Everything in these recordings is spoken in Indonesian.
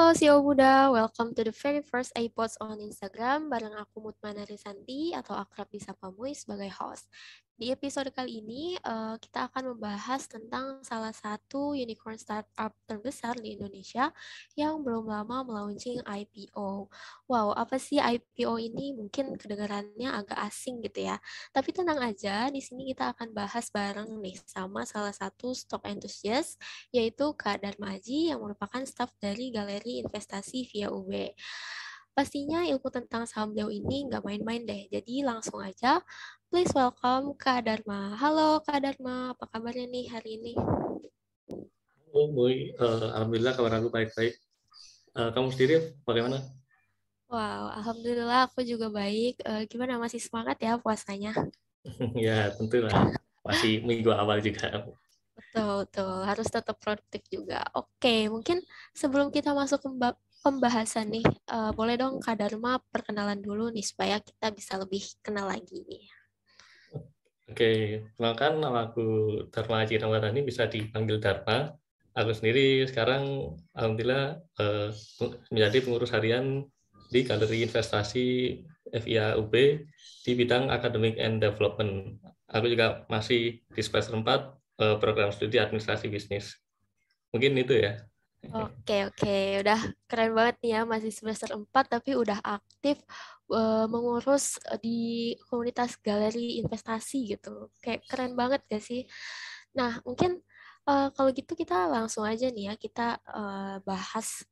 Halo Sio Muda, welcome to the very first iPods on Instagram bareng aku Mutmana Risanti atau akrab disapa Mui sebagai host. Di episode kali ini kita akan membahas tentang salah satu unicorn startup terbesar di Indonesia yang belum lama melaunching IPO. Wow, apa sih IPO ini? Mungkin kedengarannya agak asing gitu ya. Tapi tenang aja, di sini kita akan bahas bareng nih sama salah satu stock enthusiast yaitu Kak Dharma Aji yang merupakan staf dari Galeri Investasi via UB. Pastinya ilmu tentang saham beliau ini nggak main-main deh, jadi langsung aja. Please welcome Kak Dharma. Halo Kak Dharma, apa kabarnya nih hari ini? Oh, Boy, alhamdulillah kabar aku baik-baik. Kamu sendiri bagaimana? Wow, Alhamdulillah aku juga baik. Gimana, masih semangat ya puasanya? Ya, tentulah. Masih minggu awal juga. Betul, betul. Harus tetap produktif juga. Oke, mungkin sebelum kita masuk ke pembahasan nih, boleh dong Kak Dharma perkenalan dulu nih supaya kita bisa lebih kenal lagi nih. Oke, kenalkan nama aku Dharma Haji Ramadhani, bisa dipanggil Dharma. Aku sendiri sekarang alhamdulillah menjadi pengurus harian di Galeri Investasi FIA UB di bidang Academic and Development. Aku juga masih di semester 4 program studi administrasi bisnis. Mungkin itu ya. Oke, oke. Udah keren banget nih ya, masih semester 4 tapi udah aktif mengurus di komunitas galeri investasi gitu. Kayak keren banget gak sih? Nah, mungkin kalau gitu kita langsung aja nih ya, kita bahas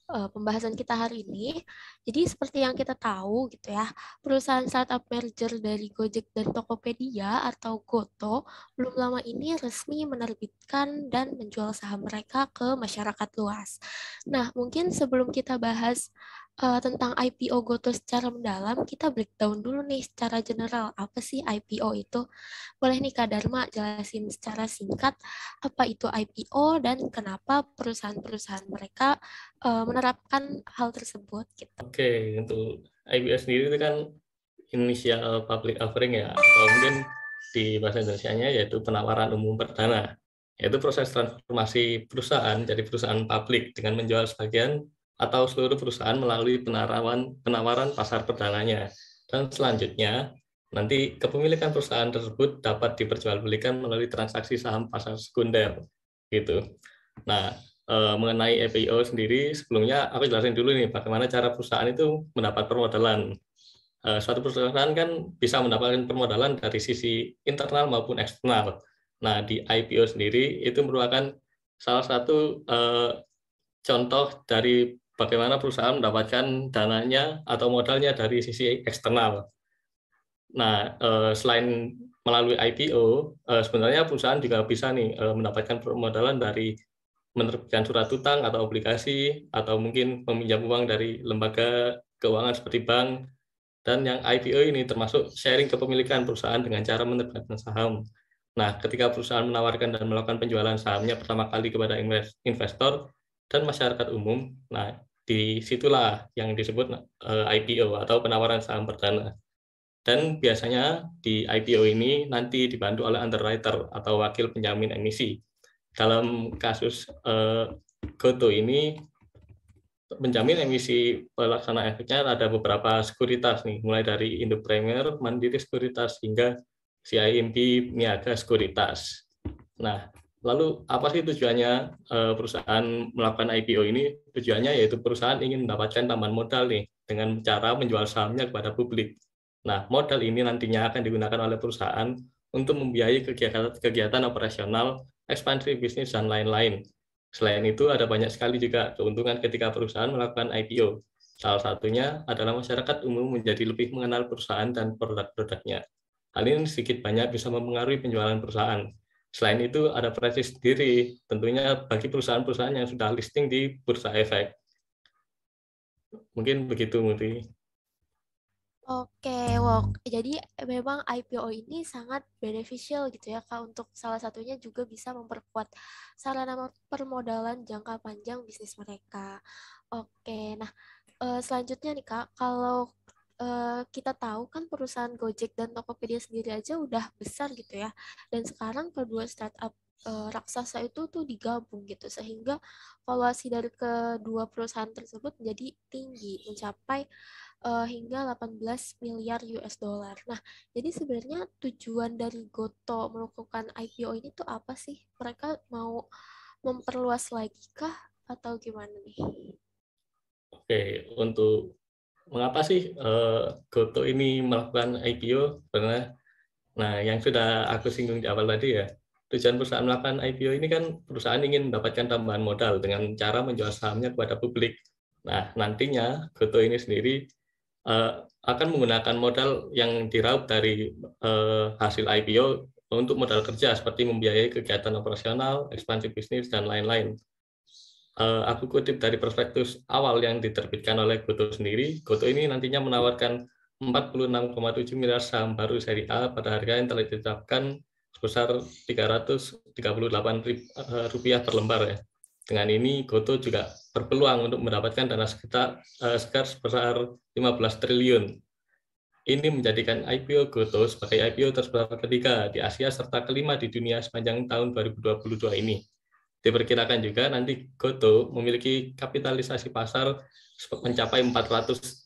pembahasan kita hari ini. Jadi seperti yang kita tahu gitu ya, perusahaan startup merger dari Gojek dan Tokopedia atau Goto belum lama ini resmi menerbitkan dan menjual saham mereka ke masyarakat luas. Nah, mungkin sebelum kita bahas tentang IPO Goto secara mendalam, kita breakdown dulu nih secara general. Apa sih IPO itu? Boleh nih Kak Dharma jelasin secara singkat apa itu IPO dan kenapa perusahaan-perusahaan mereka menerapkan hal tersebut gitu. Oke, untuk IPO sendiri itu kan initial public offering ya, atau mungkin di bahasa Indonesianya yaitu penawaran umum perdana, yaitu proses transformasi perusahaan jadi perusahaan publik dengan menjual sebagian atau seluruh perusahaan melalui penawaran pasar perdananya. Dan selanjutnya, nanti kepemilikan perusahaan tersebut dapat diperjualbelikan melalui transaksi saham pasar sekunder, gitu. Nah, mengenai IPO sendiri, sebelumnya aku jelasin dulu nih bagaimana cara perusahaan itu mendapat permodalan. Suatu perusahaan kan bisa mendapatkan permodalan dari sisi internal maupun eksternal. Nah, di IPO sendiri itu merupakan salah satu contoh dari bagaimana perusahaan mendapatkan dananya atau modalnya dari sisi eksternal. Nah, selain melalui IPO, sebenarnya perusahaan juga bisa nih mendapatkan permodalan dari menerbitkan surat utang atau obligasi, atau mungkin meminjam uang dari lembaga keuangan seperti bank. Dan yang IPO ini termasuk sharing kepemilikan perusahaan dengan cara menerbitkan saham. Nah, ketika perusahaan menawarkan dan melakukan penjualan sahamnya pertama kali kepada investor dan masyarakat umum, nah disitulah yang disebut IPO atau penawaran saham perdana. Dan biasanya di IPO ini nanti dibantu oleh underwriter atau wakil penjamin emisi. Dalam kasus Goto ini, penjamin emisi pelaksana efeknya ada beberapa sekuritas nih, mulai dari Indo Premier, Mandiri Sekuritas, hingga CIMB Niaga Sekuritas. Nah, lalu apa sih tujuannya perusahaan melakukan IPO ini? Tujuannya yaitu perusahaan ingin mendapatkan tambahan modal nih dengan cara menjual sahamnya kepada publik. Nah, modal ini nantinya akan digunakan oleh perusahaan untuk membiayai kegiatan operasional, ekspansi bisnis, dan lain-lain. Selain itu, ada banyak sekali juga keuntungan ketika perusahaan melakukan IPO. Salah satunya adalah masyarakat umum menjadi lebih mengenal perusahaan dan produk-produknya. Hal ini sedikit banyak bisa mempengaruhi penjualan perusahaan. Selain itu, ada prestasi sendiri, tentunya bagi perusahaan-perusahaan yang sudah listing di Bursa Efek. Mungkin begitu, Muti. Oke, wow. Jadi memang IPO ini sangat beneficial gitu ya Kak, untuk salah satunya juga bisa memperkuat sarana permodalan jangka panjang bisnis mereka. Oke, nah selanjutnya nih Kak, kalau kita tahu kan perusahaan Gojek dan Tokopedia sendiri aja udah besar gitu ya. Dan sekarang kedua startup raksasa itu tuh digabung gitu, sehingga valuasi dari kedua perusahaan tersebut menjadi tinggi, mencapai hingga 18 miliar US dollar. Nah, jadi sebenarnya tujuan dari Goto melakukan IPO ini tuh apa sih? Mereka mau memperluas lagi kah atau gimana nih? Oke, untuk mengapa sih Goto ini melakukan IPO? Sebenarnya, nah yang sudah aku singgung di awal tadi ya, tujuan perusahaan melakukan IPO ini kan perusahaan ingin mendapatkan tambahan modal dengan cara menjual sahamnya kepada publik. Nah, nantinya Goto ini sendiri akan menggunakan modal yang diraup dari hasil IPO untuk modal kerja seperti membiayai kegiatan operasional, ekspansi bisnis, dan lain-lain. Aku kutip dari prospektus awal yang diterbitkan oleh Goto sendiri, Goto ini nantinya menawarkan 46,7 miliar saham baru seri A pada harga yang telah ditetapkan sebesar Rp338 per lembar ya. Dengan ini Goto juga berpeluang untuk mendapatkan dana sekitar sebesar 15 triliun. Ini menjadikan IPO Goto sebagai IPO terbesar ketiga di Asia serta kelima di dunia sepanjang tahun 2022 ini. Diperkirakan juga nanti Goto memiliki kapitalisasi pasar mencapai 400,3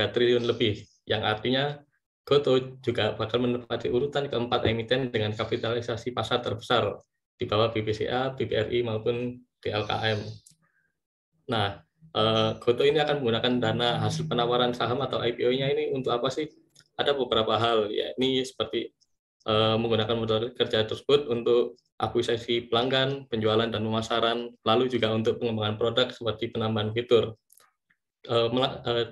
triliun lebih, yang artinya Goto juga bakal menempati urutan keempat emiten dengan kapitalisasi pasar terbesar di bawah BBCA, BBRI maupun DLKM. Nah, Goto ini akan menggunakan dana hasil penawaran saham atau IPO-nya ini untuk apa sih? Ada beberapa hal, ya ini seperti menggunakan modal kerja tersebut untuk akuisisi pelanggan, penjualan dan pemasaran, lalu juga untuk pengembangan produk seperti penambahan fitur.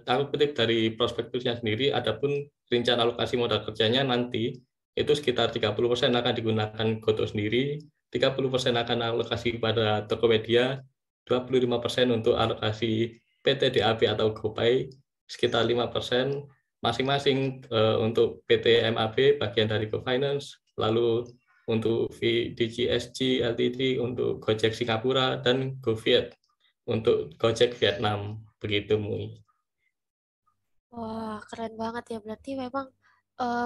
Aku kutip dari prospektusnya sendiri, adapun rincian alokasi modal kerjanya nanti itu sekitar 30% akan digunakan Goto sendiri, 30% akan alokasi pada Tokopedia, 25% untuk alokasi PT DAB atau GoPay, sekitar 5% masing-masing untuk PT MAB bagian dari GoFinance, lalu untuk VDGSG Ltd untuk Gojek Singapura dan GoViet untuk Gojek Vietnam. Begitu, Mui. Wah, keren banget ya. Berarti memang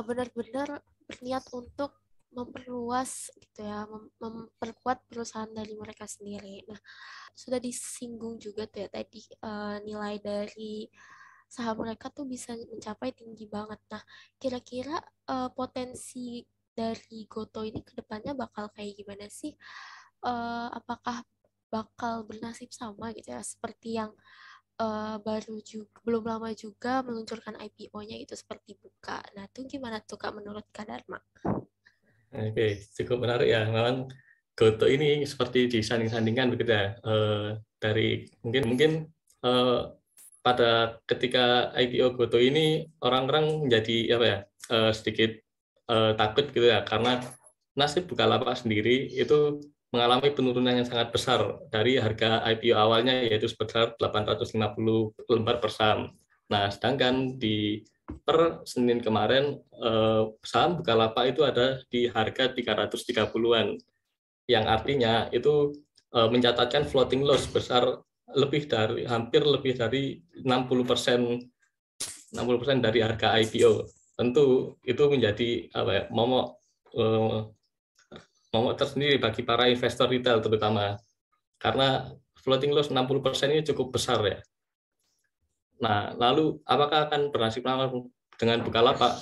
benar-benar berniat untuk memperluas gitu ya, memperkuat perusahaan dari mereka sendiri. Nah, sudah disinggung juga tuh ya tadi nilai dari saham mereka tuh bisa mencapai tinggi banget. Nah, kira-kira potensi dari Goto ini ke depannya bakal kayak gimana sih? Apakah bakal bernasib sama gitu ya, seperti yang baru juga belum lama juga meluncurkan IPO-nya itu seperti Buka. Nah, itu gimana tuh Kak menurut Kak Dharma? Oke, cukup menarik ya. Memang Goto ini seperti disanding-sandingkan begitu ya. Dari mungkin pada ketika IPO Goto ini orang-orang menjadi apa ya sedikit takut gitu ya karena nasib Bukalapak sendiri itu mengalami penurunan yang sangat besar dari harga IPO awalnya yaitu sebesar 850 lembar per saham. Nah, sedangkan di per Senin kemarin saham Bukalapak itu ada di harga 330-an yang artinya itu mencatatkan floating loss besar hampir lebih dari 60% dari harga IPO. Tentu itu menjadi apa ya, momok tersendiri bagi para investor retail terutama karena floating loss 60% ini cukup besar ya. Nah, lalu apakah akan bernasib dengan Bukalapak?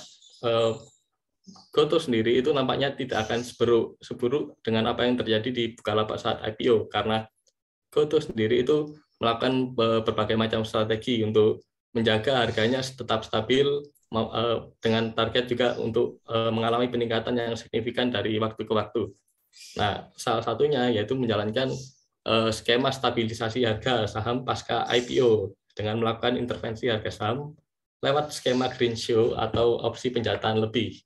Goto sendiri itu nampaknya tidak akan seburuk dengan apa yang terjadi di Bukalapak saat IPO karena Goto sendiri itu melakukan berbagai macam strategi untuk menjaga harganya tetap stabil dengan target juga untuk mengalami peningkatan yang signifikan dari waktu ke waktu. Nah, salah satunya yaitu menjalankan skema stabilisasi harga saham pasca IPO dengan melakukan intervensi harga saham lewat skema green show atau opsi penjataan lebih.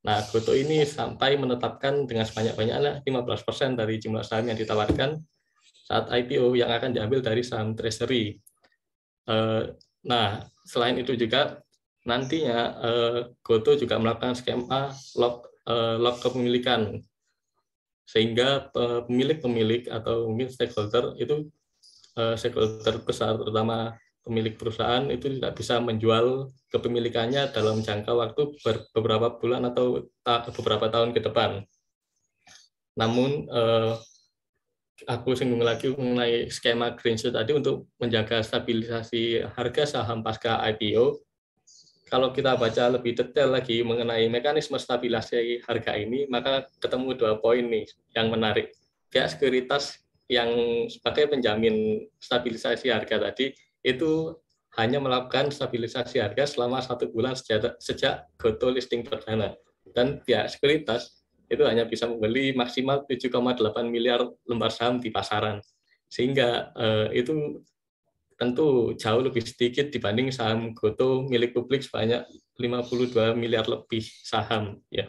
Nah, Goto ini sampai menetapkan dengan sebanyak-banyaknya 15% dari jumlah saham yang ditawarkan saat IPO yang akan diambil dari saham treasury. Nah, selain itu juga nantinya Goto juga melakukan skema lock kepemilikan sehingga pemilik-pemilik atau mungkin stakeholder itu stakeholder besar terutama pemilik perusahaan itu tidak bisa menjual kepemilikannya dalam jangka waktu beberapa bulan atau beberapa tahun ke depan. Namun aku singgung lagi mengenai skema Greenshoe tadi untuk menjaga stabilisasi harga saham pasca IPO. Kalau kita baca lebih detail lagi mengenai mekanisme stabilisasi harga ini, maka ketemu 2 poin nih yang menarik. Pihak sekuritas yang sebagai penjamin stabilisasi harga tadi itu hanya melakukan stabilisasi harga selama 1 bulan sejak GoTo listing perdana. Dan pihak sekuritas itu hanya bisa membeli maksimal 7,8 miliar lembar saham di pasaran. Sehingga itu tentu jauh lebih sedikit dibanding saham GoTo milik publik sebanyak 52 miliar lebih saham. Ya.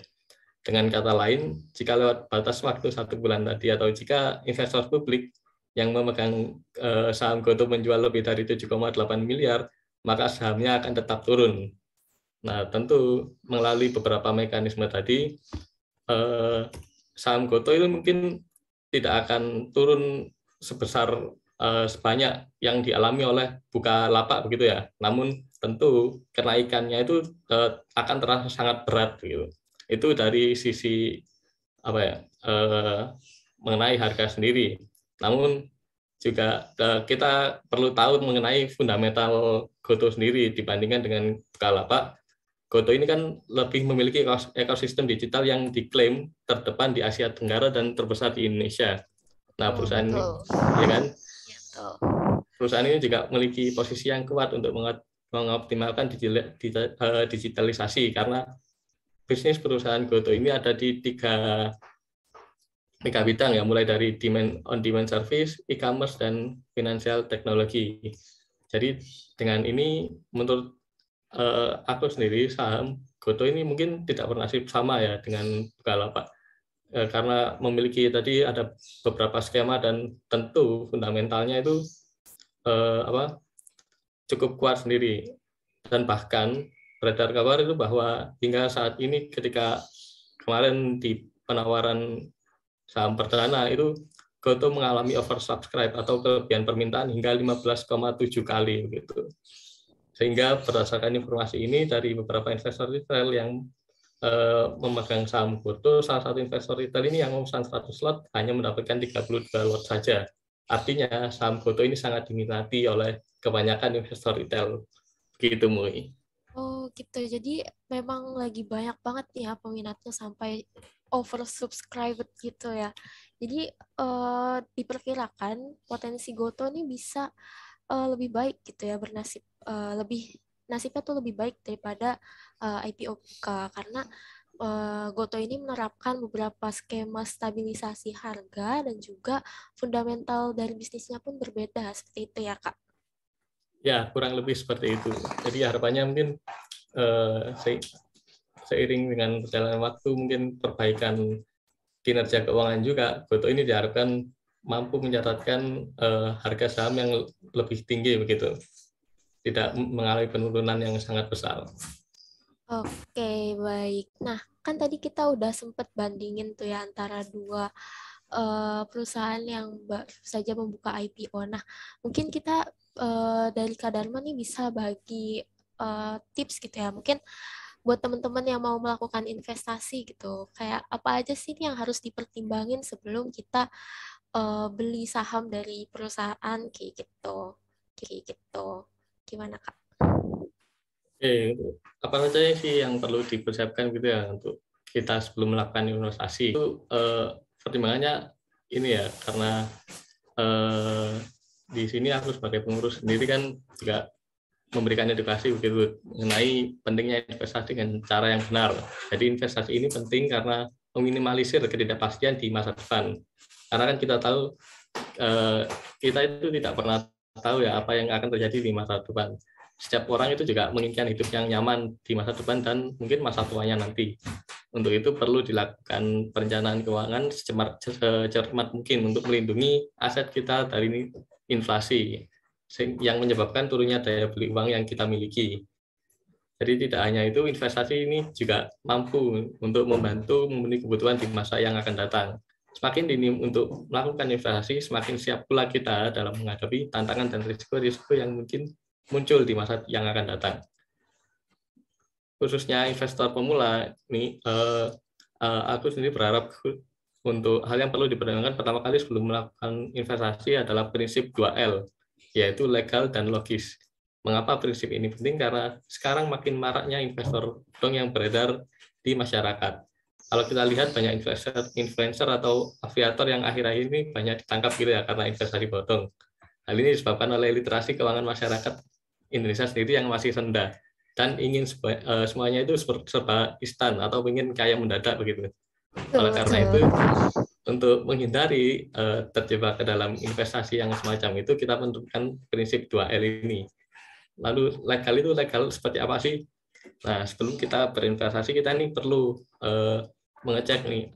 Dengan kata lain, jika lewat batas waktu 1 bulan tadi atau jika investor publik yang memegang saham GoTo menjual lebih dari 7,8 miliar, maka sahamnya akan tetap turun. Nah, tentu melalui beberapa mekanisme tadi, saham GoTo itu mungkin tidak akan turun sebesar sebanyak yang dialami oleh Bukalapak begitu ya. Namun tentu kenaikannya itu akan terasa sangat berat gitu. Itu dari sisi apa ya mengenai harga sendiri. Namun juga kita perlu tahu mengenai fundamental GoTo sendiri dibandingkan dengan Bukalapak. GoTo ini kan lebih memiliki ekosistem digital yang diklaim terdepan di Asia Tenggara dan terbesar di Indonesia. Nah, Oh, perusahaan ini, betul. ya kan, Ya, betul. perusahaan ini juga memiliki posisi yang kuat untuk mengoptimalkan digitalisasi karena bisnis perusahaan GoTo ini ada di tiga bidang ya, mulai dari on-demand service, e-commerce, dan financial technology. Jadi dengan ini menurut aku sendiri saham GoTo ini mungkin tidak bernasib sama ya dengan Bukalapak karena memiliki tadi ada beberapa skema dan tentu fundamentalnya itu cukup kuat sendiri dan bahkan beredar kabar itu bahwa hingga saat ini ketika kemarin di penawaran saham perdana itu GoTo mengalami oversubscribe atau kelebihan permintaan hingga 15,7 kali begitu. Sehingga berdasarkan informasi ini dari beberapa investor retail yang memegang saham GoTo, salah satu investor retail ini yang memesan 100 lot hanya mendapatkan 32 lot saja. Artinya saham GoTo ini sangat diminati oleh kebanyakan investor retail. Begitu, Mui. Oh gitu, jadi memang lagi banyak banget nih ya peminatnya sampai oversubscribed gitu ya. Jadi diperkirakan potensi Goto nih bisa lebih baik gitu ya, bernasib lebih nasibnya tuh lebih baik daripada IPO Buka karena Goto ini menerapkan beberapa skema stabilisasi harga dan juga fundamental dari bisnisnya pun berbeda seperti itu ya Kak. Ya, kurang lebih seperti itu. Jadi harapannya mungkin seiring dengan perjalanan waktu mungkin perbaikan kinerja keuangan juga, GoTo ini diharapkan mampu mencatatkan harga saham yang lebih tinggi begitu, tidak mengalami penurunan yang sangat besar. Oke, baik. Nah, kan tadi kita udah sempet bandingin tuh ya antara dua perusahaan yang baru saja membuka IPO. Nah, mungkin kita dari Kak Dharma nih bisa bagi tips gitu ya. Mungkin buat teman-teman yang mau melakukan investasi gitu, kayak apa aja sih yang harus dipertimbangin sebelum kita beli saham dari perusahaan kayak gitu. Kayak gitu. Gimana, Kak? Apa saja sih yang perlu dipersiapkan gitu ya untuk kita sebelum melakukan investasi itu pertimbangannya ini ya karena di sini aku sebagai pengurus sendiri kan juga memberikan edukasi begitu mengenai pentingnya investasi dengan cara yang benar. Jadi investasi ini penting karena meminimalisir ketidakpastian di masa depan. Karena kan kita tahu kita itu tidak pernah tahu ya apa yang akan terjadi di masa depan. Setiap orang itu juga menginginkan hidup yang nyaman di masa depan dan mungkin masa tuanya nanti. Untuk itu perlu dilakukan perencanaan keuangan secermat mungkin untuk melindungi aset kita dari inflasi yang menyebabkan turunnya daya beli uang yang kita miliki. Jadi tidak hanya itu, investasi ini juga mampu untuk membantu memenuhi kebutuhan di masa yang akan datang. Semakin dini untuk melakukan investasi, semakin siap pula kita dalam menghadapi tantangan dan risiko-risiko yang mungkin muncul di masa yang akan datang. Khususnya investor pemula, ini aku sendiri berharap untuk hal yang perlu dipertimbangkan pertama kali sebelum melakukan investasi adalah prinsip 2L, yaitu legal dan logis. Mengapa prinsip ini penting? Karena sekarang makin maraknya investor bodong yang beredar di masyarakat. Kalau kita lihat banyak influencer atau aviator yang akhir-akhir ini banyak ditangkap gitu ya karena investasi bodong. Hal ini disebabkan oleh literasi keuangan masyarakat Indonesia sendiri yang masih rendah dan ingin semuanya itu serba instan atau ingin kaya mendadak begitu. Oleh karena itu, untuk menghindari terjebak ke dalam investasi yang semacam itu, kita menentukan prinsip 2L ini. Lalu legal seperti apa sih? Nah, sebelum kita berinvestasi, kita ini perlu mengecek nih,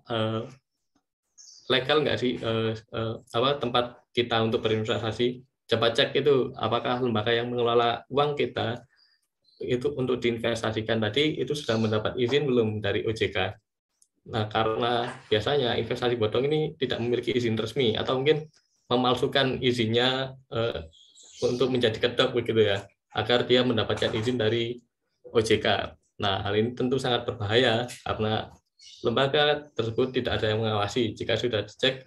legal nggak sih tempat kita untuk berinvestasi. Coba cek itu, apakah lembaga yang mengelola uang kita itu untuk diinvestasikan tadi itu sudah mendapat izin belum dari OJK. Nah, karena biasanya investasi bodong ini tidak memiliki izin resmi atau mungkin memalsukan izinnya untuk menjadi kedok begitu ya, agar dia mendapatkan izin dari OJK. Nah, hal ini tentu sangat berbahaya karena lembaga tersebut tidak ada yang mengawasi. Jika sudah dicek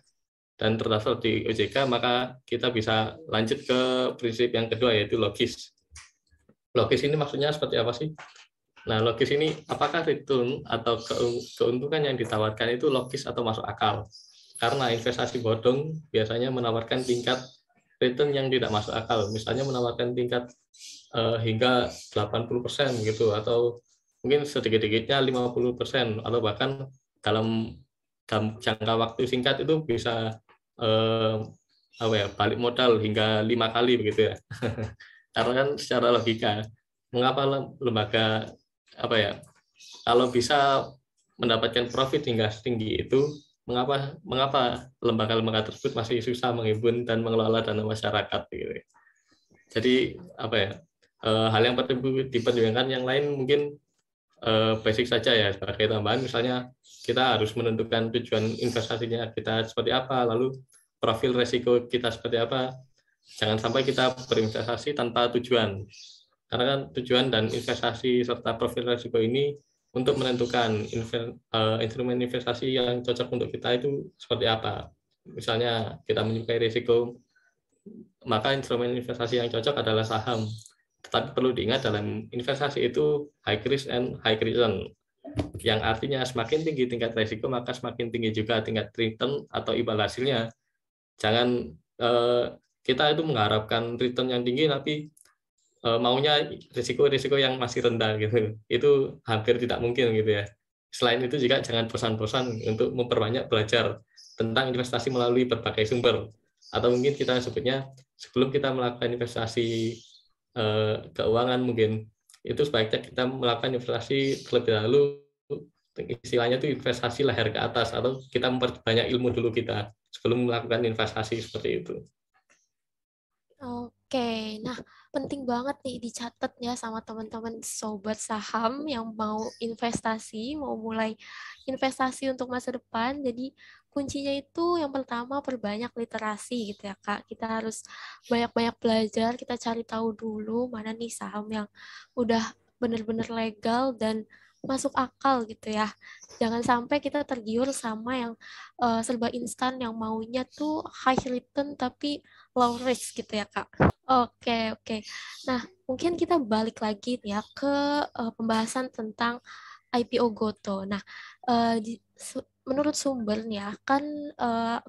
dan terdaftar di OJK, maka kita bisa lanjut ke prinsip yang kedua, yaitu logis. Logis ini maksudnya seperti apa sih? Nah, logis ini apakah return atau keuntungan yang ditawarkan itu logis atau masuk akal? Karena investasi bodong biasanya menawarkan tingkat return yang tidak masuk akal. Misalnya menawarkan tingkat hingga 80% gitu, atau mungkin sedikit-sedikitnya 50%, atau bahkan dalam jangka waktu singkat itu bisa balik modal hingga 5 kali begitu ya. Karena kan secara logika, mengapa lembaga kalau bisa mendapatkan profit hingga setinggi itu, mengapa lembaga-lembaga tersebut masih susah menghimpun dan mengelola dana masyarakat gitu. Jadi hal yang perlu dipertimbangkan yang lain mungkin basic saja ya, sebagai tambahan misalnya kita harus menentukan tujuan investasinya kita seperti apa, lalu profil resiko kita seperti apa. Jangan sampai kita berinvestasi tanpa tujuan. Karena kan tujuan dan investasi serta profil risiko ini untuk menentukan instrumen investasi yang cocok untuk kita itu seperti apa. Misalnya kita menyukai risiko, maka instrumen investasi yang cocok adalah saham. Tetapi perlu diingat dalam investasi itu high risk and high return, yang artinya semakin tinggi tingkat risiko maka semakin tinggi juga tingkat return atau imbal hasilnya. Jangan kita itu mengharapkan return yang tinggi tapi maunya risiko-risiko yang masih rendah gitu. Itu hampir tidak mungkin gitu ya. Selain itu juga jangan bosan-bosan untuk memperbanyak belajar tentang investasi melalui berbagai sumber. Atau mungkin kita sebutnya sebelum kita melakukan investasi keuangan mungkin itu sebaiknya kita melakukan investasi terlebih dahulu, istilahnya itu investasi leher ke atas, atau kita memperbanyak ilmu dulu kita sebelum melakukan investasi seperti itu. Oke, nah penting banget nih dicatat ya sama teman-teman sobat saham yang mau investasi, mau mulai investasi untuk masa depan. Jadi kuncinya itu yang pertama perbanyak literasi gitu ya Kak. Kita harus banyak-banyak belajar, kita cari tahu dulu mana nih saham yang udah benar-benar legal dan masuk akal gitu ya. Jangan sampai kita tergiur sama yang serba instan yang maunya tuh high return tapi low risk gitu ya Kak. Oke, oke. Nah, mungkin kita balik lagi ya ke pembahasan tentang IPO Goto. Nah, menurut sumber nih ya, kan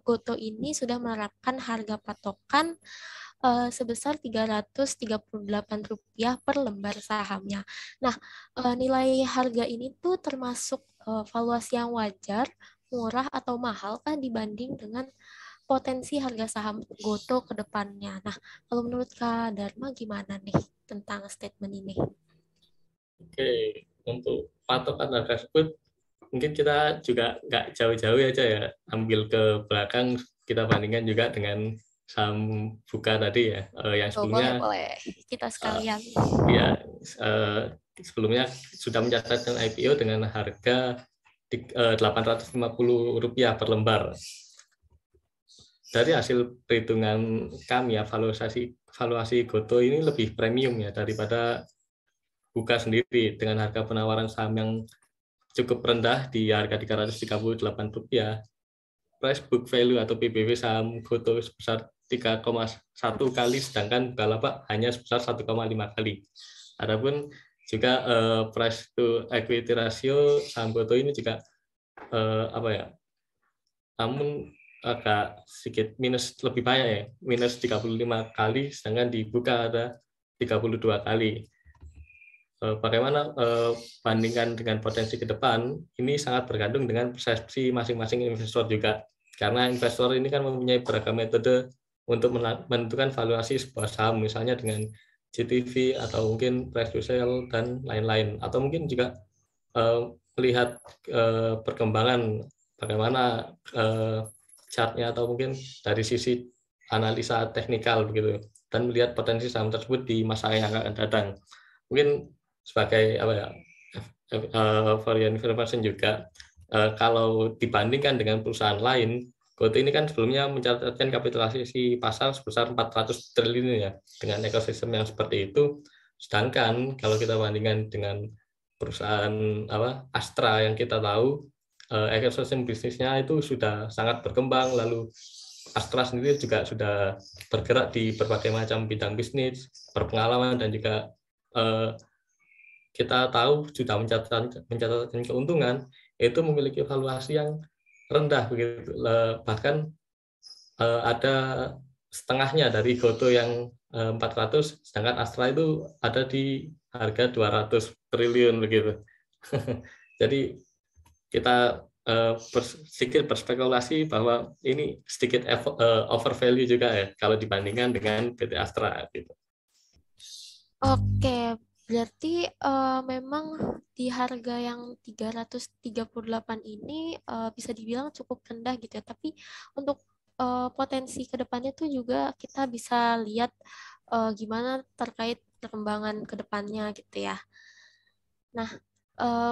Goto ini sudah menerapkan harga patokan sebesar Rp338 per lembar sahamnya. Nah, nilai harga ini tuh termasuk valuasi yang wajar, murah atau mahal kan dibanding dengan potensi harga saham Goto ke depannya. Nah, kalau menurut Kak Dharma gimana nih tentang statement ini? Oke, untuk patokan harga tersebut mungkin kita juga nggak jauh-jauh aja ya, ambil ke belakang, kita bandingkan juga dengan saham Buka tadi ya, yang Oh, boleh, sebelumnya boleh. Kita sekalian. ya sebelumnya sudah mencatatkan IPO dengan harga Rp850 per lembar. Dari hasil perhitungan kami ya, valuasi Goto ini lebih premium ya daripada Buka sendiri, dengan harga penawaran saham yang cukup rendah di harga Rp338. price book value atau PBV saham Goto sebesar 3,1 kali, sedangkan Bukalapak hanya sebesar 1,5 kali. Adapun juga price to equity ratio saham Goto ini juga namun agak sedikit minus, lebih banyak ya, minus 35 kali, sedangkan di Buka ada 32 kali. Bagaimana bandingkan dengan potensi ke depan, ini sangat bergantung dengan persepsi masing-masing investor juga. Karena investor ini kan mempunyai beragam metode untuk menentukan valuasi sebuah saham, misalnya dengan GTV atau mungkin price to sale dan lain-lain. Atau mungkin juga melihat perkembangan bagaimana chartnya atau mungkin dari sisi analisa teknikal begitu, dan melihat potensi saham tersebut di masa yang akan datang. Mungkin sebagai varian information juga, kalau dibandingkan dengan perusahaan lain, Goto ini kan sebelumnya mencatatkan kapitalisasi pasar sebesar 400 triliun ya, dengan ekosistem yang seperti itu. Sedangkan kalau kita bandingkan dengan perusahaan Astra yang kita tahu, ekosistem bisnisnya itu sudah sangat berkembang, lalu Astra sendiri juga sudah bergerak di berbagai macam bidang bisnis, berpengalaman, dan juga kita tahu sudah mencatatkan keuntungan, itu memiliki valuasi yang rendah begitu. Bahkan ada setengahnya dari Goto yang 400, sedangkan Astra itu ada di harga 200 triliun begitu. Jadi kita sedikit berspekulasi bahwa ini sedikit over value juga ya kalau dibandingkan dengan PT Astra gitu. Oke, berarti memang di harga yang 338 ini bisa dibilang cukup rendah gitu ya. Tapi untuk potensi ke depannya tuh juga kita bisa lihat gimana terkait perkembangan ke depannya gitu ya. Nah,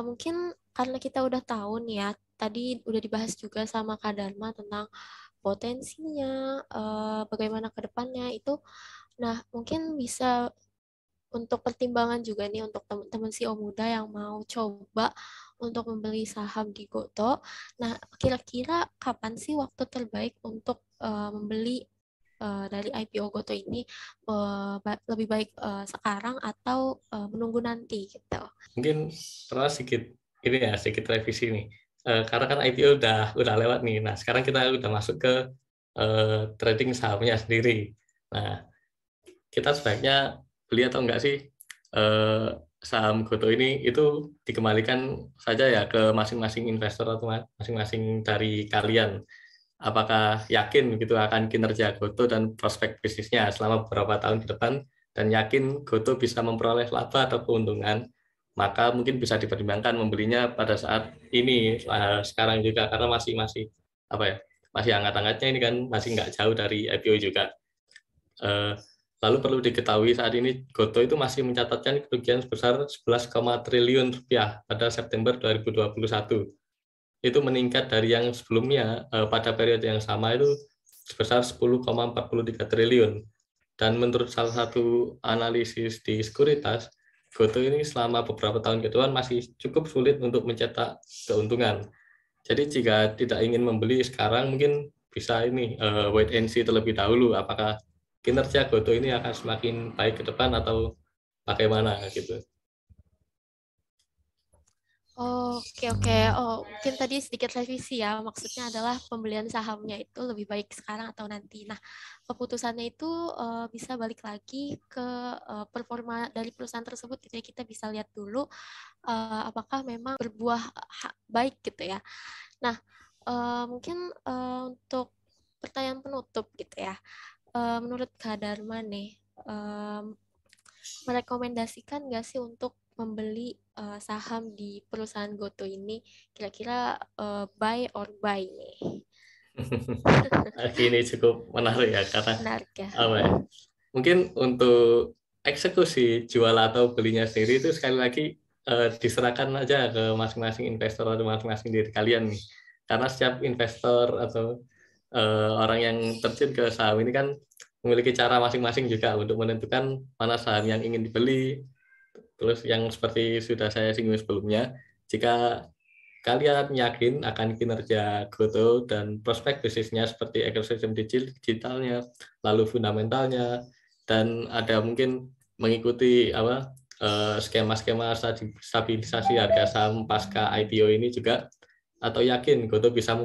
mungkin karena kita udah tahu nih ya, tadi udah dibahas juga sama Kak Dharma tentang potensinya, bagaimana ke depannya itu. Nah, mungkin bisa untuk pertimbangan juga nih untuk teman-teman CEO muda yang mau coba untuk membeli saham di Goto. Nah, kira-kira kapan sih waktu terbaik untuk membeli dari IPO Goto ini, lebih baik sekarang atau menunggu nanti gitu? Mungkin pernah sedikit revisi nih. Karena kan IPO udah lewat nih. Nah, sekarang kita udah masuk ke trading sahamnya sendiri. Nah, kita sebaiknya beli atau enggak sih saham Goto ini, itu dikembalikan saja ya ke masing-masing investor atau masing-masing dari kalian. Apakah yakin gitu akan kinerja Goto dan prospek bisnisnya selama beberapa tahun ke depan, dan yakin Goto bisa memperoleh laba atau keuntungan, maka mungkin bisa dipertimbangkan membelinya pada saat ini, sekarang juga, karena masih masih hangat-hangatnya ini kan, masih nggak jauh dari IPO juga. Lalu perlu diketahui saat ini Goto itu masih mencatatkan kerugian sebesar 11, triliun rupiah pada September 2021. Itu meningkat dari yang sebelumnya pada periode yang sama itu sebesar 10,43 triliun. Dan menurut salah satu analisis di Sekuritas, Goto ini selama beberapa tahun ke depan masih cukup sulit untuk mencetak keuntungan. Jadi jika tidak ingin membeli sekarang, mungkin bisa ini wait and see terlebih dahulu, apakah kinerja Goto ini akan semakin baik ke depan atau bagaimana gitu. Oke, oke. Oh, mungkin tadi sedikit revisi ya. Maksudnya adalah pembelian sahamnya itu lebih baik sekarang atau nanti. Nah, keputusannya itu bisa balik lagi ke performa dari perusahaan tersebut. Gitu ya. Kita bisa lihat dulu apakah memang berbuah baik gitu ya. Nah, mungkin untuk pertanyaan penutup gitu ya. Menurut Kak Dharma nih, merekomendasikan nggak sih untuk membeli saham di perusahaan Goto ini, kira-kira buy or buy nih? Ini cukup menarik ya, karena Menarik ya. mungkin untuk eksekusi jual atau belinya sendiri itu sekali lagi diserahkan aja ke masing-masing investor atau masing-masing diri kalian nih. Karena setiap investor atau orang yang terjun ke saham ini kan memiliki cara masing-masing juga untuk menentukan mana saham yang ingin dibeli. Terus yang seperti sudah saya singgung sebelumnya, jika kalian yakin akan kinerja Goto dan prospek bisnisnya seperti ekosistem digitalnya, lalu fundamentalnya, dan ada mungkin mengikuti skema-skema stabilisasi harga saham pasca IPO ini juga, atau yakin Goto bisa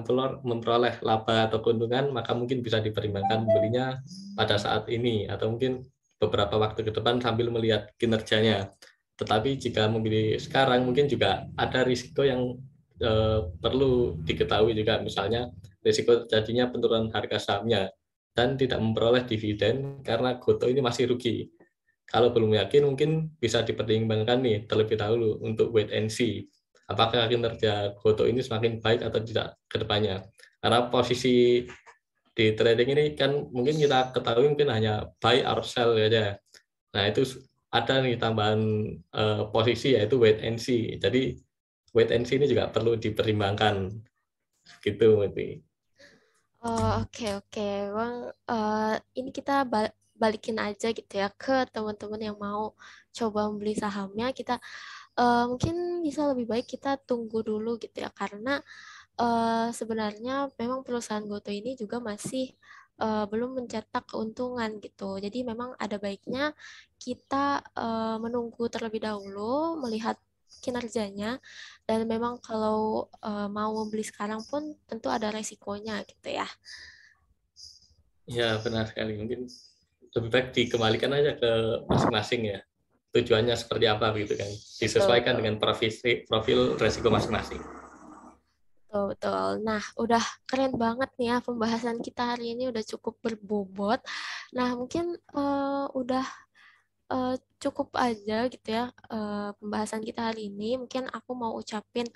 memperoleh laba atau keuntungan, maka mungkin bisa dipertimbangkan membelinya pada saat ini atau mungkin beberapa waktu ke depan sambil melihat kinerjanya. Tetapi jika memilih sekarang mungkin juga ada risiko yang perlu diketahui juga, misalnya risiko terjadinya penurunan harga sahamnya dan tidak memperoleh dividen karena Goto ini masih rugi. Kalau belum yakin mungkin bisa dipertimbangkan nih terlebih dahulu untuk wait and see. Apakah kinerja Goto ini semakin baik atau tidak ke depannya. Karena posisi di trading ini kan mungkin kita ketahui mungkin hanya buy or sell saja. Nah itu ada nih tambahan posisi yaitu wait and see. Jadi wait and see ini juga perlu dipertimbangkan gitu, Mati. Oke. Bang, ini kita balikin aja gitu ya ke teman-teman yang mau coba membeli sahamnya. Kita mungkin bisa lebih baik kita tunggu dulu gitu ya, karena sebenarnya memang perusahaan Goto ini juga masih belum mencetak keuntungan gitu. Jadi memang ada baiknya kita menunggu terlebih dahulu melihat kinerjanya, dan memang kalau mau membeli sekarang pun tentu ada resikonya gitu ya. Ya benar sekali, mungkin lebih baik dikembalikan aja ke masing-masing ya, tujuannya seperti apa gitu kan, disesuaikan Betul. dengan profil resiko masing-masing. Betul. Nah, udah keren banget nih ya pembahasan kita hari ini, udah cukup berbobot. Nah, mungkin udah cukup aja gitu ya pembahasan kita hari ini. Mungkin aku mau ucapin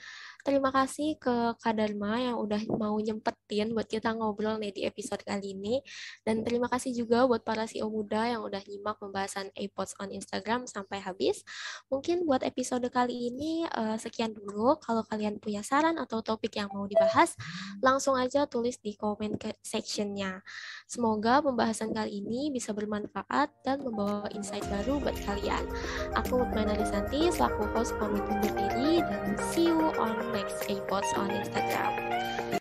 terima kasih ke Kak Dharma yang udah mau nyempetin buat kita ngobrol nih di episode kali ini. Dan terima kasih juga buat para CEO muda yang udah nyimak pembahasan iPods on Instagram sampai habis. Mungkin buat episode kali ini sekian dulu. Kalau kalian punya saran atau topik yang mau dibahas, langsung aja tulis di comment sectionnya. Semoga pembahasan kali ini bisa bermanfaat dan membawa insight baru buat kalian. Aku Mutmaina Lisanti, selaku host pamit undur diri, dan see you on next iPods on Instagram.